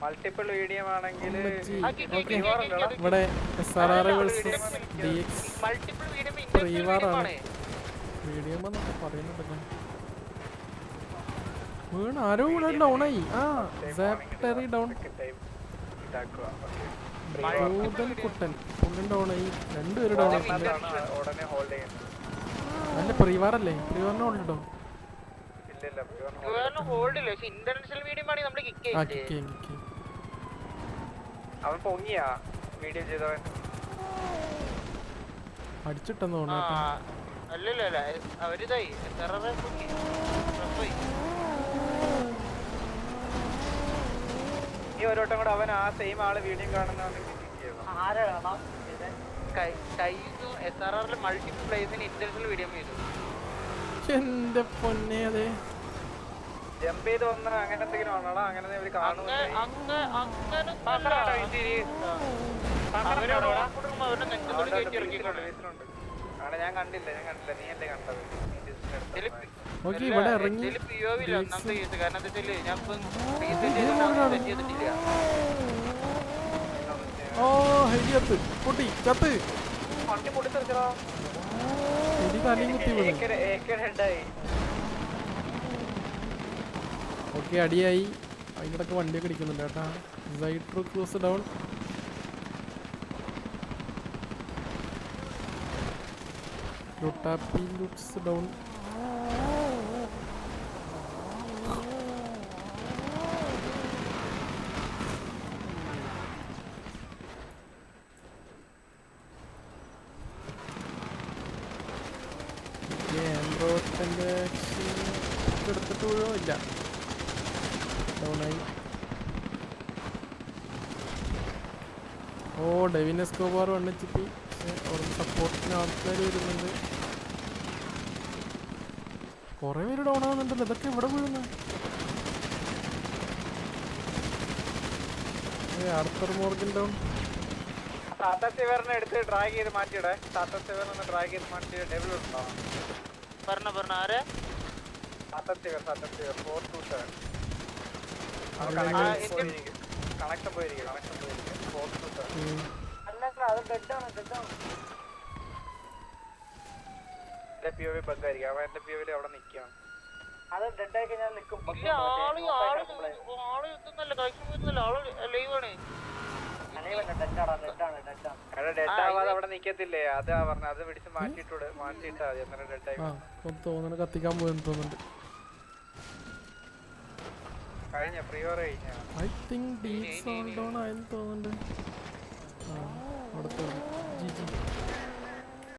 Multiple medium ആണെങ്കിൽ ഇവിടെ SRR versus DX പ്രീവാറാണ്. Medium എന്നൊക്കെ പറയുന്നുണ്ടല്ലോ. വീണ് ആരോ ഇവിടെ ഡൗണായി. ആ സാപ്റ്ററി ഡൗൺ. കുട്ടൻ പുള്ളൻ ഡൗണായി. രണ്ടുപേരും ഡൗൺ ആയിട്ടുണ്ട്. അല്ല പ്രീവാറല്ലേ? പ്രീവാറിന് ഹോൾഡ് ഉണ്ടോ? അവൻ പൊങ്ങിയാ മീഡിയം ചെയ്തവൻ അടിച്ചിട്ടെന്ന് തോന്നുന്നു. ഈ ഒരു വട്ടം കൂടെ അവൻ ആ സെയിം ആള് വീഡിയോ കാണുന്നതാണെങ്കിൽ മൾട്ടിപ്പിൾ പ്ലേസിന് ഇന്റർനാഷണൽ വീഡിയോ ചെയ്തു. എന്റെ പൊന്നെ അതെ ജമ്പ് ചെയ്ത് വന്ന അങ്ങനെ എന്തെങ്കിലും ആണോടാ? അങ്ങനെ ഞാൻ കണ്ടില്ല നീ അല്ലേ കണ്ടത്? ഇവിടെ ഇറങ്ങി ഓ ഹെലി കത്ത് പൊട്ടി കത്ത് ഹെലി തലയും കുത്തി വീണു. ഓക്കെ അടിയായി. അതിനിടക്ക് വണ്ടിയൊക്കെ അടിക്കുന്നുണ്ട് കേട്ടാ. സൈട്രോ ക്രൂസ് ഡൗൺ. ലുട്ടാപ്പി ലുട്സ് ഡൗൺ. ആൻഡ്രോയിഡിൻ്റെ എടുത്തിട്ട് വീഴോ ഇല്ല. ഡൗണായി. ഓ ഡെവിൻ എസ്കോബാർ വണ്ണിച്ചിട്ട് അവിടെ സപ്പോർട്ടിന് ആൾക്കാർ വരുന്നുണ്ട്. കുറേ പേര് ഡൗൺ ആവുന്നുണ്ടല്ലോ. ഇതൊക്കെ ഇവിടെ വീഴുന്നു. Arthur Morgan down. എടുത്ത് ഡ്രാഗ് ചെയ്ത് മാറ്റിയിടേ. ഡ്രാഗ് ചെയ്ത് മാറ്റി ഡെവിൾ ഉണ്ടോ? കണക്ഷൻ പോയിരിക്കും. അവിടെ നിൽക്കുകയാണ്. അത് ഡെഡ് ആയി കഴിഞ്ഞാൽ നിൽക്കും. അവിടെ നിക്കത്തില്ലേ? അതാ പറഞ്ഞ അത് പിടിച്ച് മാറ്റിയിട്ടാ മതി. അന്നേരം ഡെഡ് ആയി തോന്നുന്നു. കത്തിക്കാൻ പോയെന്ന് തോന്നുന്നുണ്ട്. കഴിഞ്ഞ പ്രീവർ കഴിഞ്ഞ ഐ തിങ്ക് ഡീപ്സ് ഓൺ ഡൗൺ ആയെന്ന് തോന്നുന്നുണ്ട്.